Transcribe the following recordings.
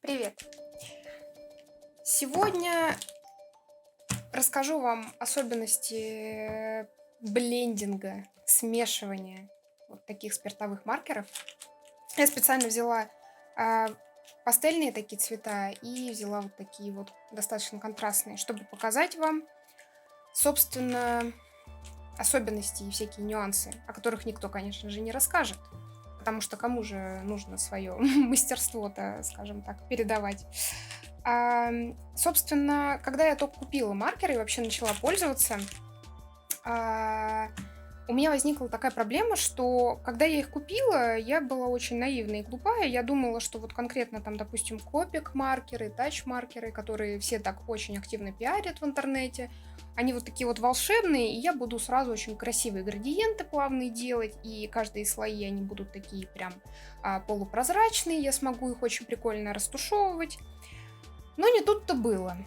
Привет! Сегодня расскажу вам особенности блендинга, смешивания вот таких спиртовых маркеров. Я специально взяла а, пастельные такие цвета и взяла вот такие вот достаточно контрастные, чтобы показать вам, собственно, особенности и всякие нюансы, о которых никто, конечно же, не расскажет. Потому что кому же нужно свое мастерство-то, скажем так, передавать. Собственно, когда я только купила маркеры и вообще начала пользоваться, а, у меня возникла такая проблема, что когда я их купила, я была очень наивная и глупая. Я думала, что вот конкретно там, допустим, копик-маркеры, тач-маркеры, которые все так очень активно пиарят в интернете, они вот такие вот волшебные, и я буду сразу очень красивые градиенты плавные делать, и каждые слои, они будут такие прям полупрозрачные, я смогу их очень прикольно растушевывать. Но не тут-то было.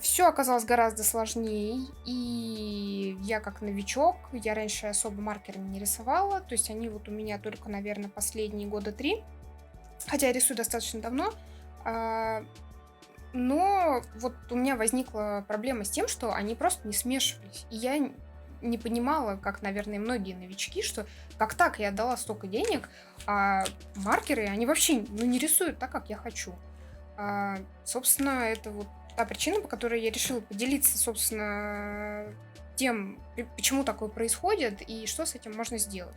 Все оказалось гораздо сложнее, и я как новичок, я раньше особо маркерами не рисовала, то есть они вот у меня только, наверное, последние года 3, хотя я рисую достаточно давно, а, но вот у меня возникла проблема с тем, что они просто не смешивались, и я не понимала, как, наверное, многие новички, что как так, я отдала столько денег, а маркеры, они вообще, ну, не рисуют так, как я хочу. Собственно, это вот та причина, по которой я решила поделиться, собственно, тем, почему такое происходит и что с этим можно сделать.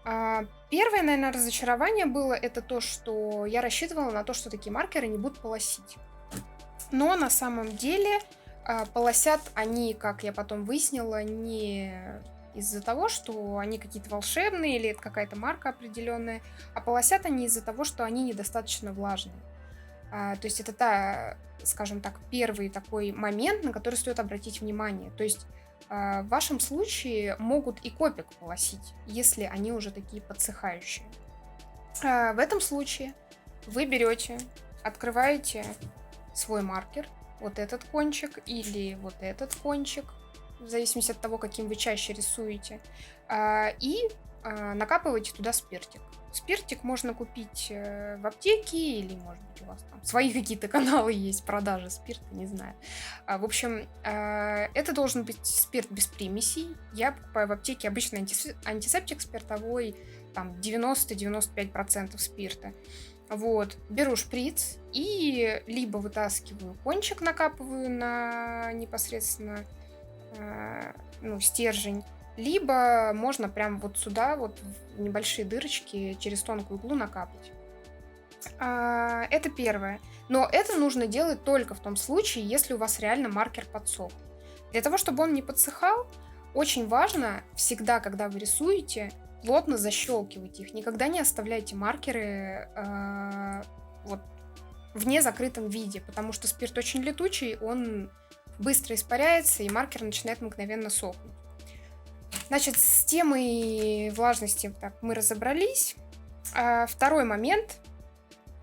Первое, наверное, разочарование было это то, что я рассчитывала на то, что такие маркеры не будут полосить. Но на самом деле полосят они, как я потом выяснила, не из-за того, что они какие-то волшебные или это какая-то марка определенная, а полосят они из-за того, что они недостаточно влажные. То есть это скажем так, первый такой момент, на который стоит обратить внимание. То есть в вашем случае могут и копик полосить, если они уже такие подсыхающие. В этом случае вы берете, открываете свой маркер, вот этот кончик или вот этот кончик, в зависимости от того, каким вы чаще рисуете, и накапываете туда спиртик. Спиртик можно купить в аптеке или, может быть, у вас там свои какие-то каналы есть продажи спирта, не знаю. В общем, это должен быть спирт без примесей. Я покупаю в аптеке обычно антисептик спиртовой, там 90-95% спирта. Вот, беру шприц и либо вытаскиваю кончик, накапываю на непосредственно стержень, либо можно прям вот сюда, вот в небольшие дырочки через тонкую иглу накапать. Это первое. Но это нужно делать только в том случае, если у вас реально маркер подсох. Для того, чтобы он не подсыхал, очень важно всегда, когда вы рисуете, плотно защелкивать их. Никогда не оставляйте маркеры вот в незакрытом виде, потому что спирт очень летучий, он быстро испаряется, и маркер начинает мгновенно сохнуть. Значит, с темой влажности так, мы разобрались. Второй момент,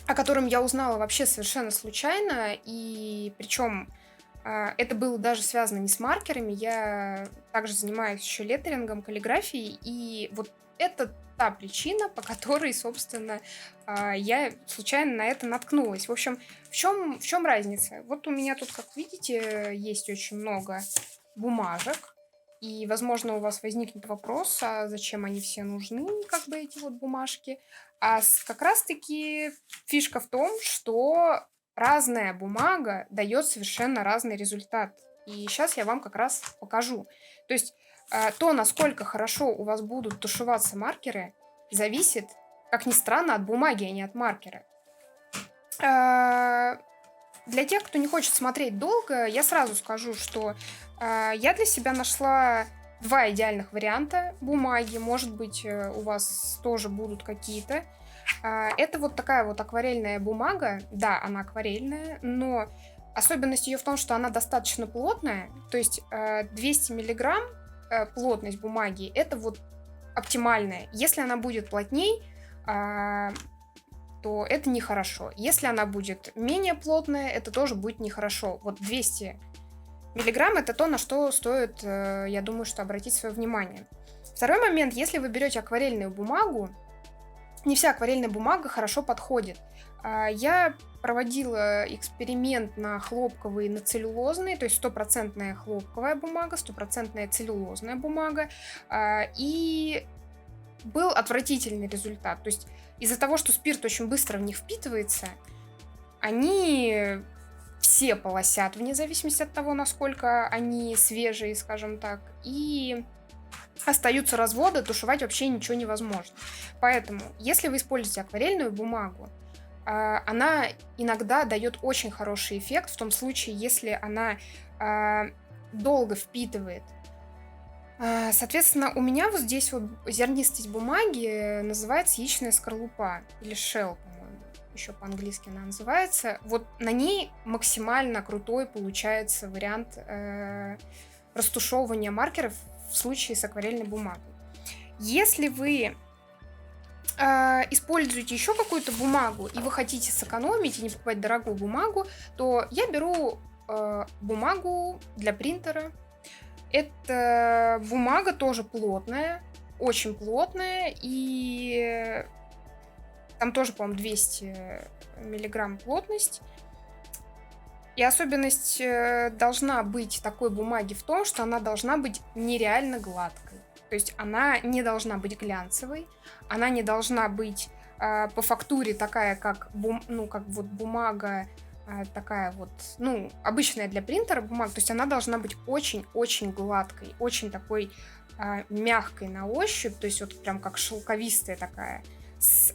о котором я узнала вообще совершенно случайно, и причем это было даже связано не с маркерами, я также занимаюсь еще леттерингом, каллиграфией, и вот это та причина, по которой, собственно, я случайно на это наткнулась. В общем, в чем разница? Вот у меня тут, как видите, есть очень много бумажек, и, возможно, у вас возникнет вопрос, а зачем они все нужны, как бы эти вот бумажки. Как раз-таки фишка в том, что разная бумага дает совершенно разный результат. И сейчас я вам как раз покажу. То есть то, насколько хорошо у вас будут тушеваться маркеры, зависит, как ни странно, от бумаги, а не от маркера. Для тех, кто не хочет смотреть долго, я сразу скажу, что я для себя нашла два идеальных варианта бумаги. Может быть, у вас тоже будут какие-то. Это вот такая вот акварельная бумага. Да, она акварельная, но особенность ее в том, что она достаточно плотная. То есть 200 миллиграмм плотность бумаги, это вот оптимальная. Если она будет плотней, то это нехорошо. Если она будет менее плотная, это тоже будет нехорошо. Вот 200 миллиграмм это то, на что стоит, я думаю, что обратить свое внимание. Второй момент, если вы берете акварельную бумагу, не вся акварельная бумага хорошо подходит. Я проводила эксперимент на хлопковые и на целлюлозные, то есть стопроцентная хлопковая бумага, стопроцентная целлюлозная бумага, и был отвратительный результат. То есть из-за того, что спирт очень быстро в них впитывается, они все полосят, вне зависимости от того, насколько они свежие, скажем так, и остаются разводы, тушевать вообще ничего невозможно. Поэтому, если вы используете акварельную бумагу, она иногда дает очень хороший эффект в том случае, если она долго впитывает. Соответственно, у меня вот здесь вот зернистость бумаги называется яичная скорлупа или shell, по-моему, еще по-английски она называется. Вот на ней максимально крутой получается вариант растушевывания маркеров в случае с акварельной бумагой. Если вы используете еще какую-то бумагу и вы хотите сэкономить и не покупать дорогую бумагу, то я беру бумагу для принтера. Это бумага тоже плотная, очень плотная, и там тоже, по-моему, 200 миллиграмм плотность. И особенность должна быть такой бумаги в том, что она должна быть нереально гладкой. То есть она не должна быть глянцевой, она не должна быть по фактуре такая, как бумага, такая вот, обычная для принтера бумага. То есть она должна быть очень-очень гладкой, очень такой мягкой на ощупь, то есть вот прям как шелковистая такая.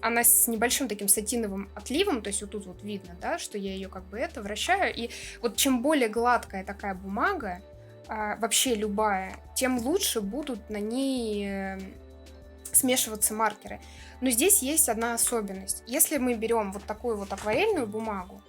Она с небольшим таким сатиновым отливом, то есть вот тут вот видно, да, что я ее как бы вращаю. И вот чем более гладкая такая бумага, вообще любая, тем лучше будут на ней смешиваться маркеры. Но здесь есть одна особенность. Если мы берем вот такую вот акварельную бумагу,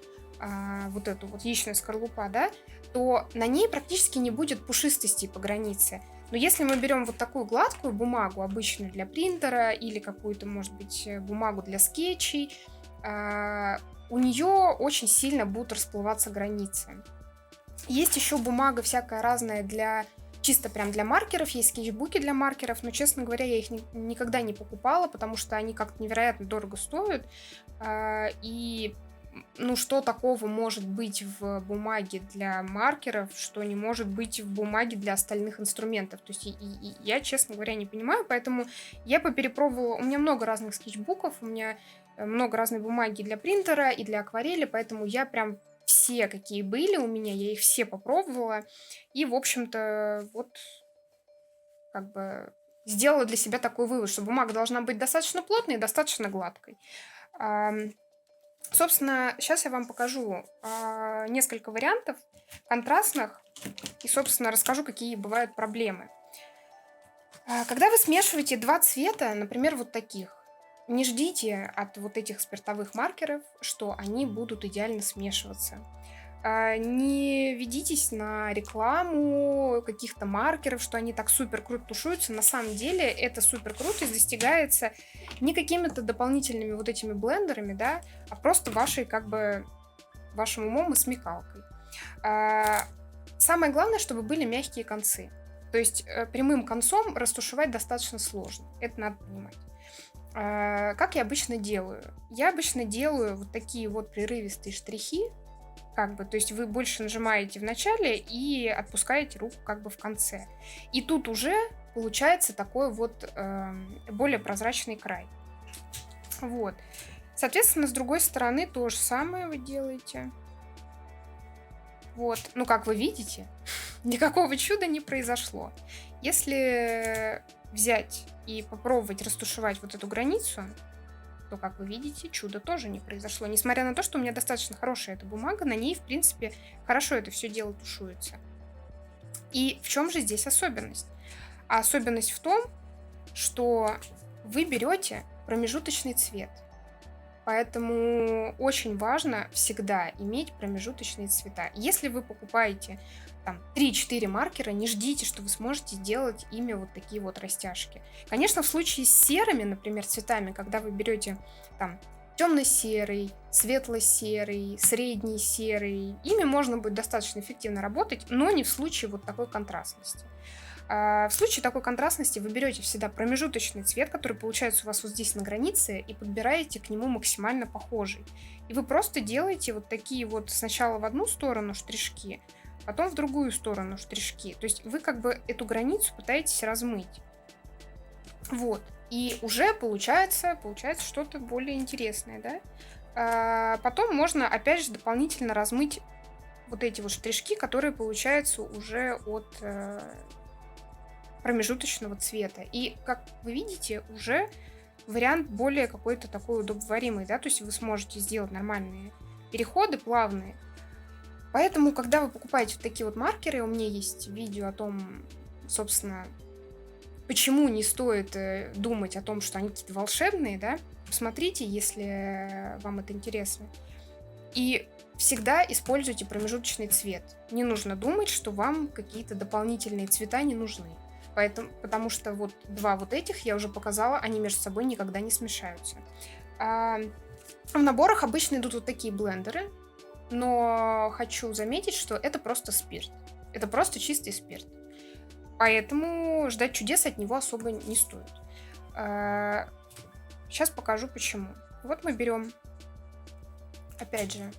вот эту вот яичную скорлупа, да, то на ней практически не будет пушистости по границе. Но если мы берем вот такую гладкую бумагу, обычную для принтера, или какую-то, может быть, бумагу для скетчей, у нее очень сильно будут расплываться границы. Есть еще бумага всякая разная чисто прям для маркеров, есть скетчбуки для маркеров, но, честно говоря, я их никогда не покупала, потому что они как-то невероятно дорого стоят, и что такого может быть в бумаге для маркеров, что не может быть в бумаге для остальных инструментов. То есть я, честно говоря, не понимаю, поэтому я поперепробовала. У меня много разных скетчбуков, у меня много разной бумаги для принтера и для акварели, поэтому я прям все, какие были у меня, я их все попробовала. И, в общем-то, вот как бы сделала для себя такой вывод, что бумага должна быть достаточно плотной и достаточно гладкой. Собственно, сейчас я вам покажу несколько вариантов контрастных и, собственно, расскажу, какие бывают проблемы. Когда вы смешиваете два цвета, например, вот таких, не ждите от вот этих спиртовых маркеров, что они будут идеально смешиваться. Не ведитесь на рекламу каких-то маркеров, что они так супер круто тушуются. На самом деле эта супер крутость достигается не какими-то дополнительными вот этими блендерами, да, а просто вашим умом и смекалкой. Самое главное, чтобы были мягкие концы. То есть прямым концом растушевать достаточно сложно. Это надо понимать. Как я обычно делаю? Я обычно делаю вот такие вот прерывистые штрихи, то есть вы больше нажимаете в начале и отпускаете руку в конце. И тут уже получается такой вот более прозрачный край. Вот. Соответственно, с другой стороны то же самое вы делаете. Вот. Как вы видите, никакого чуда не произошло. Если взять и попробовать растушевать вот эту границу, то, как вы видите, чудо тоже не произошло. Несмотря на то, что у меня достаточно хорошая эта бумага, на ней, в принципе, хорошо это все дело тушуется. И в чем же здесь особенность? А особенность в том, что вы берете промежуточный цвет. Поэтому очень важно всегда иметь промежуточные цвета. Если вы покупаете 3-4 маркера, не ждите, что вы сможете сделать ими вот такие вот растяжки. Конечно, в случае с серыми, например, цветами, когда вы берете темно-серый, светло-серый, средний серый, ими можно будет достаточно эффективно работать, но не в случае вот такой контрастности. В случае такой контрастности вы берете всегда промежуточный цвет, который получается у вас вот здесь на границе, и подбираете к нему максимально похожий. И вы просто делаете вот такие вот сначала в одну сторону штришки, потом в другую сторону штришки. То есть вы как бы эту границу пытаетесь размыть. Вот. И уже получается что-то более интересное, да? Потом можно, опять же, дополнительно размыть вот эти вот штришки, которые получаются уже от промежуточного цвета. И, как вы видите, уже вариант более какой-то такой удобоваримый, да, то есть вы сможете сделать нормальные переходы, плавные. Поэтому, когда вы покупаете вот такие вот маркеры, у меня есть видео о том, собственно, почему не стоит думать о том, что они какие-то волшебные, да, посмотрите, если вам это интересно. И всегда используйте промежуточный цвет. Не нужно думать, что вам какие-то дополнительные цвета не нужны. Потому что вот два вот этих я уже показала, они между собой никогда не смешаются. В наборах обычно идут вот такие блендеры, но хочу заметить, что это просто спирт. Это просто чистый спирт. Поэтому ждать чудес от него особо не стоит. Сейчас покажу почему. Вот мы берем, опять же,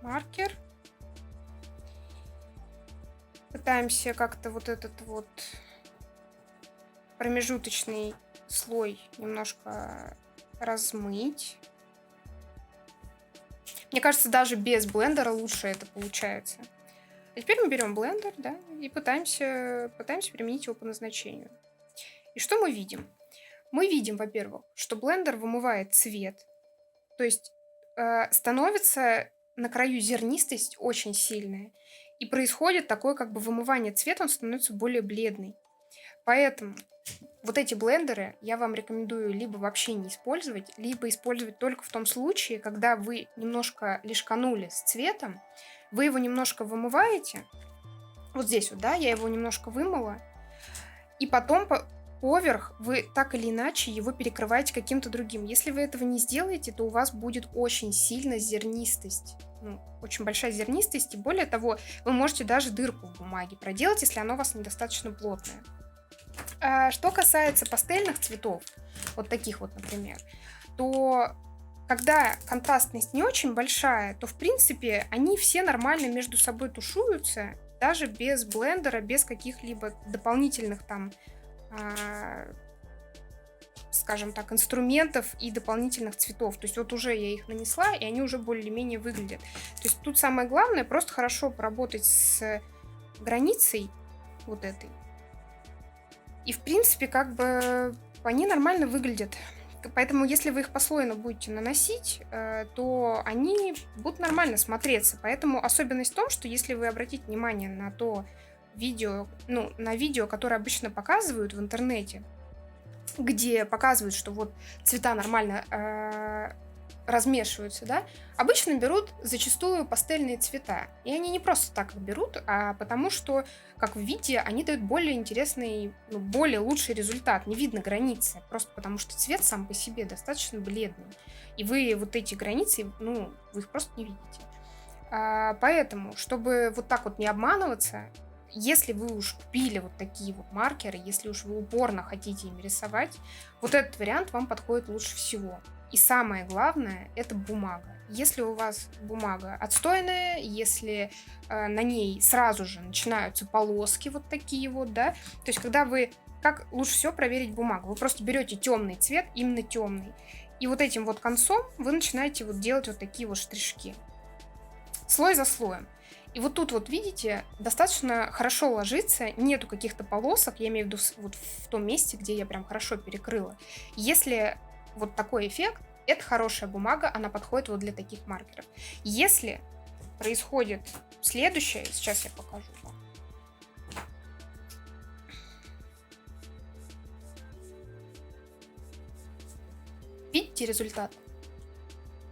маркер. Пытаемся как-то вот этот вот промежуточный слой немножко размыть. Мне кажется, даже без блендера лучше это получается. А теперь мы берем блендер, да, и пытаемся применить его по назначению. И что мы видим? Мы видим, во-первых, что блендер вымывает цвет, то есть становится на краю зернистость очень сильная, и происходит такое как бы вымывание цвета, он становится более бледный. Поэтому вот эти блендеры я вам рекомендую либо вообще не использовать, либо использовать только в том случае, когда вы немножко лишканули с цветом, вы его немножко вымываете, вот здесь вот, да, я его немножко вымыла, и потом поверх вы так или иначе его перекрываете каким-то другим. Если вы этого не сделаете, то у вас будет очень сильно зернистость. Очень большая зернистость, и более того, вы можете даже дырку в бумаге проделать, если оно у вас недостаточно плотное. Что касается пастельных цветов, вот таких вот, например, то когда контрастность не очень большая, то, в принципе, они все нормально между собой тушуются, даже без блендера, без каких-либо дополнительных там, скажем так, инструментов и дополнительных цветов. То есть вот уже я их нанесла, и они уже более-менее выглядят. То есть тут самое главное просто хорошо поработать с границей вот этой. И, в принципе, как бы они нормально выглядят. Поэтому, если вы их послойно будете наносить, то они будут нормально смотреться. Поэтому особенность в том, что если вы обратите внимание на то видео, на видео, которое обычно показывают в интернете, где показывают, что вот цвета нормально размешиваются, да, обычно берут зачастую пастельные цвета. И они не просто так их берут, а потому что, как вы видите, они дают более интересный, более лучший результат. Не видно границы, просто потому что цвет сам по себе достаточно бледный. И вы вот эти границы, вы их просто не видите. Поэтому, чтобы вот так вот не обманываться, если вы уж купили вот такие вот маркеры, если уж вы упорно хотите ими рисовать, вот этот вариант вам подходит лучше всего. И самое главное, это бумага. Если у вас бумага отстойная, если на ней сразу же начинаются полоски вот такие вот, да, то есть когда как лучше всего проверить бумагу? Вы просто берете темный цвет, именно темный, и вот этим вот концом вы начинаете вот делать вот такие вот штришки. Слой за слоем. И вот тут вот, видите, достаточно хорошо ложится, нету каких-то полосок, я имею в виду вот в том месте, где я прям хорошо перекрыла. Если вот такой эффект, это хорошая бумага, она подходит вот для таких маркеров. Если происходит следующее, сейчас я покажу вам. Видите результат?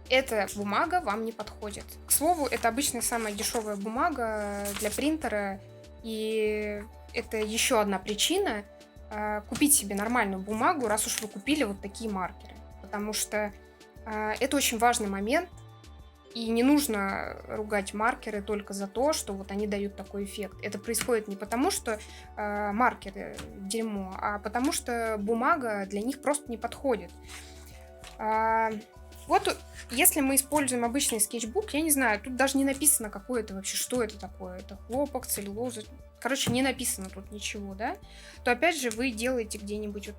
Эта бумага вам не подходит. К слову, это обычная самая дешевая бумага для принтера, и это еще одна причина купить себе нормальную бумагу, раз уж вы купили вот такие маркеры. Потому что это очень важный момент. И не нужно ругать маркеры только за то, что вот они дают такой эффект. Это происходит не потому, что маркеры дерьмо, а потому что бумага для них просто не подходит. А, вот если мы используем обычный скетчбук, я не знаю, тут даже не написано, какое это вообще, что это такое. Это хлопок, целлюлоза. Короче, не написано тут ничего, да? То опять же вы делаете где-нибудь вот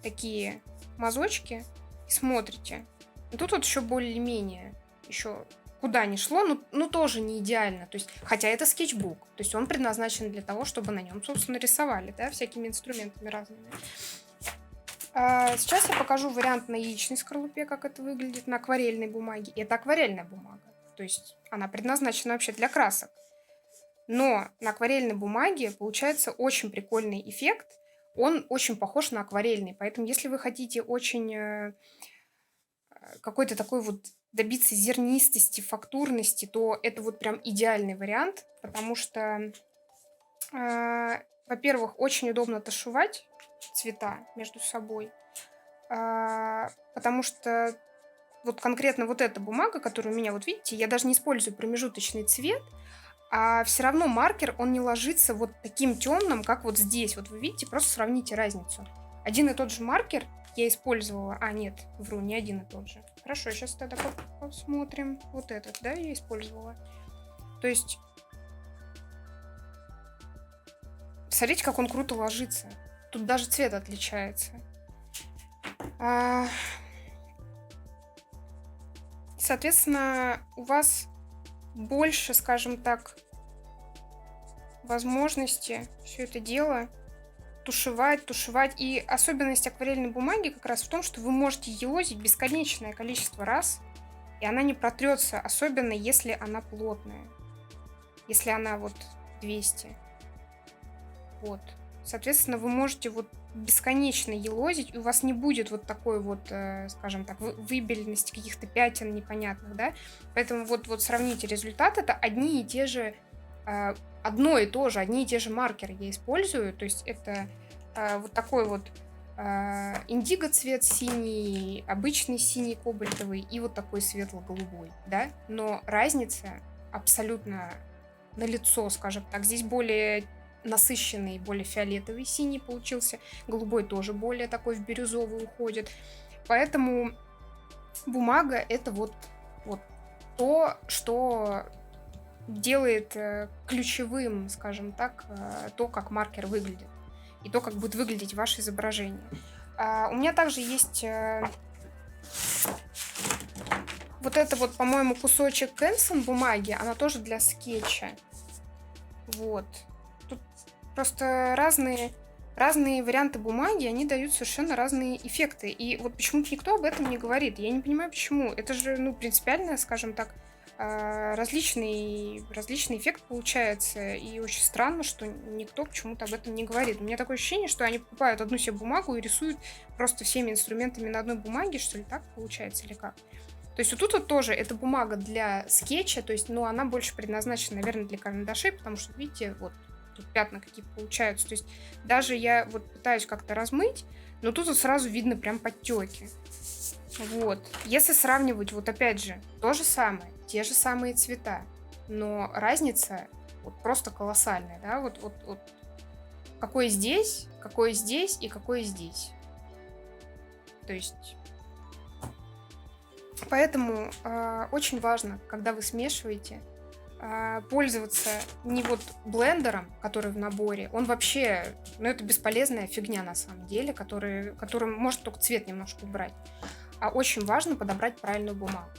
такие мазочки и смотрите. И тут вот еще более-менее, еще куда ни шло, ну тоже не идеально. То есть, хотя это скетчбук, то есть он предназначен для того, чтобы на нем, собственно, рисовали, да, всякими инструментами разными. Сейчас я покажу вариант на яичной скорлупе, как это выглядит на акварельной бумаге. И это акварельная бумага, то есть она предназначена вообще для красок. Но на акварельной бумаге получается очень прикольный эффект. Он очень похож на акварельный. Поэтому если вы хотите очень какой-то такой вот добиться зернистости, фактурности, то это вот прям идеальный вариант, потому что, во-первых, очень удобно тушевать цвета между собой, потому что вот конкретно вот эта бумага, которая у меня, вот видите, я даже не использую промежуточный цвет, а все равно маркер, он не ложится вот таким темным, как вот здесь. Вот вы видите, просто сравните разницу. Один и тот же маркер я использовала. А, нет, вру, не один и тот же. Хорошо, сейчас тогда посмотрим. Вот этот, да, я использовала. То есть, смотрите, как он круто ложится. Тут даже цвет отличается. Соответственно, у вас больше, скажем так, возможности все это дело тушевать. И особенность акварельной бумаги как раз в том, что вы можете елозить бесконечное количество раз, и она не протрется, особенно если она плотная. Если она вот 200. Вот. Соответственно, вы можете вот бесконечно елозить, и у вас не будет вот такой вот, скажем так, выбеленности каких-то пятен непонятных, да. Поэтому вот сравните результат. Это одни и те же, одно и то же, одни и те же маркеры я использую. То есть это вот такой вот индиго цвет синий, обычный синий кобальтовый и вот такой светло-голубой, да. Но разница абсолютно налицо, скажем так. Здесь более насыщенный, более фиолетовый синий получился. Голубой тоже более такой в бирюзовый уходит. Поэтому бумага это вот то, что делает ключевым, скажем так, то, как маркер выглядит. И то, как будет выглядеть ваше изображение. У меня также есть вот это вот, по-моему, кусочек Canson бумаги. Она тоже для скетча. Вот. Тут просто разные варианты бумаги, они дают совершенно разные эффекты. И вот почему-то никто об этом не говорит. Я не понимаю, почему. Это же, принципиально, скажем так, различный эффект получается. И очень странно, что никто почему-то об этом не говорит. У меня такое ощущение, что они покупают одну себе бумагу и рисуют просто всеми инструментами на одной бумаге, что ли, так получается или как? То есть вот тут вот тоже это бумага для скетча, то есть, она больше предназначена, наверное, для карандашей, потому что, видите, вот тут пятна какие получаются. То есть даже я вот пытаюсь как-то размыть, но тут вот сразу видно прям подтеки. Вот. Если сравнивать, вот опять же, то же самое, те же самые цвета, но разница вот просто колоссальная, да, вот какой здесь и какой здесь. То есть поэтому очень важно, когда вы смешиваете, пользоваться не вот блендером, который в наборе. Он вообще, это бесполезная фигня на самом деле, которым может только цвет немножко убрать. А очень важно подобрать правильную бумагу.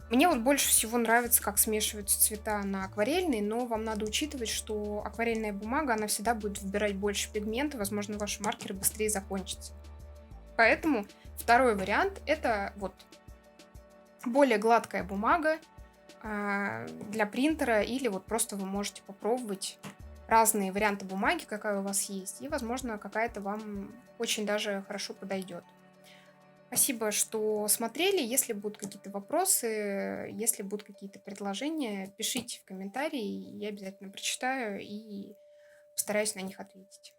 Мне вот больше всего нравится, как смешиваются цвета на акварельной, но вам надо учитывать, что акварельная бумага, она всегда будет выбирать больше пигмента, возможно, ваши маркеры быстрее закончатся. Поэтому второй вариант – это вот более гладкая бумага для принтера, или вот просто вы можете попробовать разные варианты бумаги, какая у вас есть, и, возможно, какая-то вам очень даже хорошо подойдет. Спасибо, что смотрели. Если будут какие-то вопросы, если будут какие-то предложения, пишите в комментарии, я обязательно прочитаю и постараюсь на них ответить.